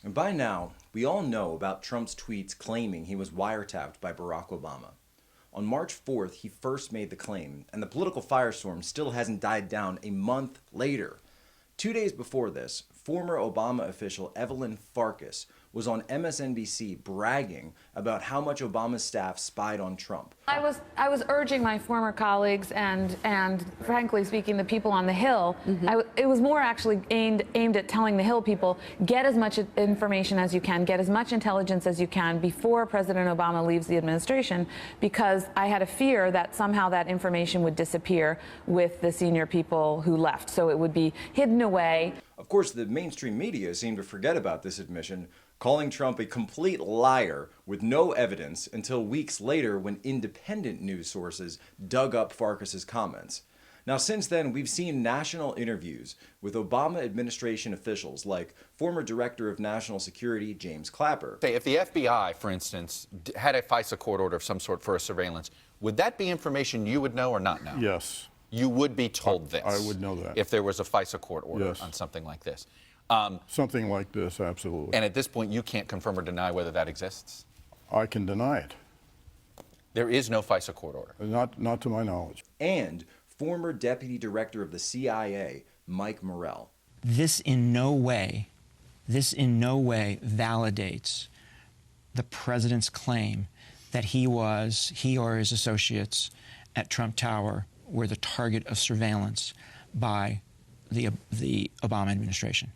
And by now, we all know about Trump's tweets claiming he was wiretapped by Barack Obama. On March 4th, he first made the claim, and the political firestorm still hasn't died down a month later. 2 days before this, former Obama official Evelyn Farcus was on MSNBC bragging about how much Obama's staff spied on Trump. I was urging my former colleagues and frankly speaking, the people on the Hill. It was more actually aimed at telling the Hill people, get as much information as you can, get as much intelligence as you can before President Obama leaves the administration, because I had a fear that somehow that information would disappear with the senior people who left. So it would be hidden away. Of course, the mainstream media seemed to forget about this admission, calling Trump a complete liar with no evidence until weeks later when independent news sources dug up Farcus's comments. Now, since then, we've seen national interviews with Obama administration officials like former Director of National Security James Clapper. Say, if the FBI, for instance, had a FISA court order of some sort for a surveillance, would that be information you would know or not know? Yes. You would be told this. I would know that. If there was a FISA court order Yes. on something like this. Something like this, absolutely. And at this point, you can't confirm or deny whether that exists? I can deny it. There is no FISA court order. Not to my knowledge. And former Deputy Director of the CIA, Mike Morell. This in no way validates the president's claim that he or his associates at Trump Tower were the target of surveillance by the Obama administration.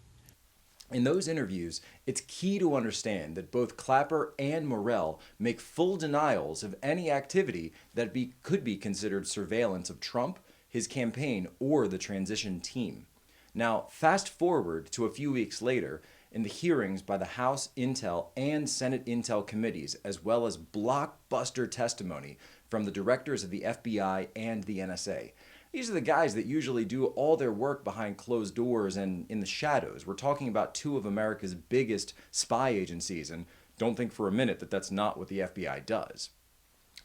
In those interviews, it's key to understand that both Clapper and Morell make full denials of any activity that could be considered surveillance of Trump, his campaign, or the transition team. Now, fast forward to a few weeks later, in the hearings by the House Intel and Senate Intel committees, as well as blockbuster testimony from the directors of the FBI and the NSA. These are the guys that usually do all their work behind closed doors and in the shadows. We're talking about two of America's biggest spy agencies, and don't think for a minute that that's not what the FBI does.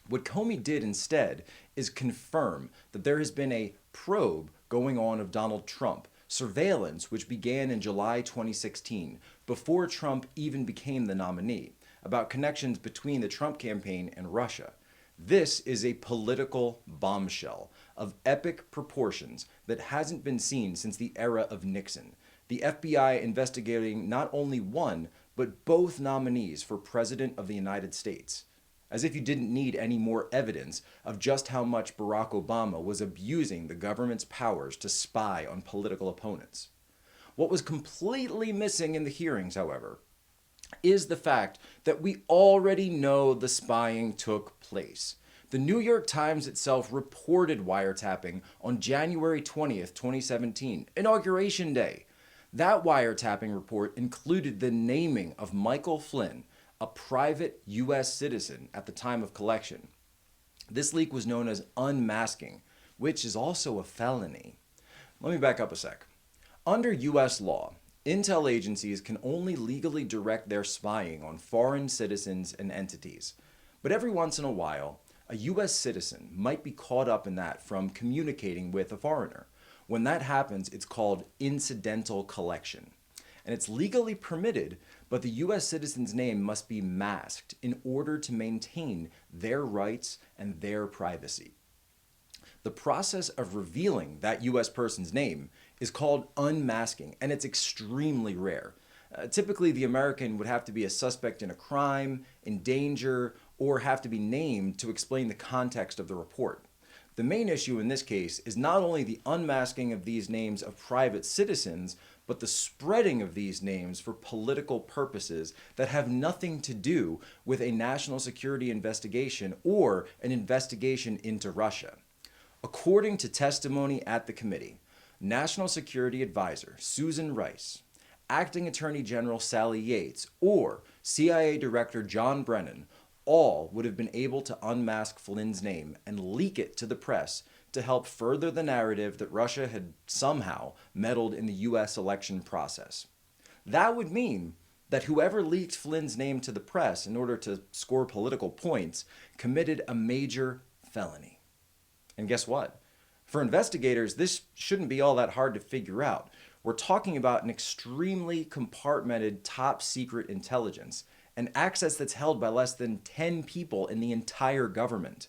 What Comey did instead is confirm that there has been a probe going on of Donald Trump, surveillance which began in July 2016, before Trump even became the nominee, about connections between the Trump campaign and Russia. This is a political bombshell of epic proportions that hasn't been seen since the era of Nixon. The FBI investigating not only one, but both nominees for President of the United States. As if you didn't need any more evidence of just how much Barack Obama was abusing the government's powers to spy on political opponents. What was completely missing in the hearings, however, is the fact that we already know the spying took place. The New York Times itself reported wiretapping on January 20th, 2017, Inauguration Day. That wiretapping report included the naming of Michael Flynn, a private U.S. citizen at the time of collection. This leak was known as unmasking, which is also a felony. Let me back up a sec. Under U.S. law, intel agencies can only legally direct their spying on foreign citizens and entities. But every once in a while, a U.S. citizen might be caught up in that from communicating with a foreigner. When that happens, it's called incidental collection. And it's legally permitted, but the U.S. citizen's name must be masked in order to maintain their rights and their privacy. The process of revealing that U.S. person's name is called unmasking, and it's extremely rare. Typically, the American would have to be a suspect in a crime, in danger, or have to be named to explain the context of the report. The main issue in this case is not only the unmasking of these names of private citizens, but the spreading of these names for political purposes that have nothing to do with a national security investigation or an investigation into Russia. According to testimony at the committee, National Security Advisor Susan Rice, Acting Attorney General Sally Yates, or CIA Director John Brennan all would have been able to unmask Flynn's name and leak it to the press to help further the narrative that Russia had somehow meddled in the U.S. election process. That would mean that whoever leaked Flynn's name to the press in order to score political points committed a major felony. And guess what? For investigators, this shouldn't be all that hard to figure out. we're talking about an extremely compartmented top secret intelligence, an access that's held by less than 10 people in the entire government.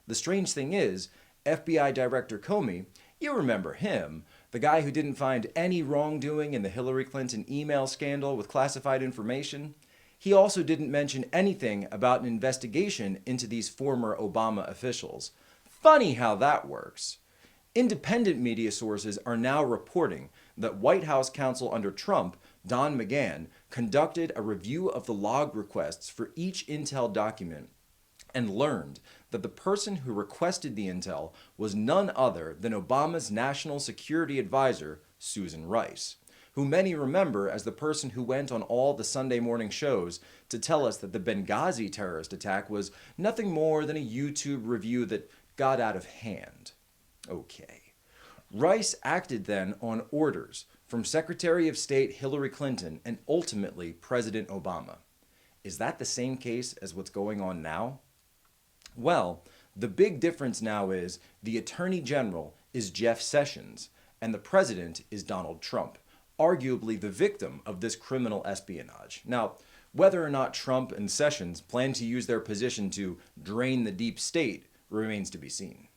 The strange thing is, FBI Director Comey, you remember him, the guy who didn't find any wrongdoing in the Hillary Clinton email scandal with classified information? He also didn't mention anything about an investigation into these former Obama officials. Funny how that works. Independent media sources are now reporting that White House counsel under Trump, Don McGahn, conducted a review of the log requests for each intel document and learned that the person who requested the intel was none other than Obama's national security advisor, Susan Rice, who many remember as the person who went on all the Sunday morning shows to tell us that the Benghazi terrorist attack was nothing more than a YouTube review that got out of hand. Okay. Rice acted then on orders from Secretary of State Hillary Clinton and ultimately President Obama. Is that the same case as what's going on now? Well, the big difference now is the Attorney General is Jeff Sessions and the President is Donald Trump, arguably the victim of this criminal espionage. Now, whether or not Trump and Sessions plan to use their position to drain the deep state remains to be seen.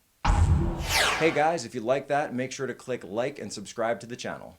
Hey guys, if you like that, make sure to click like and subscribe to the channel.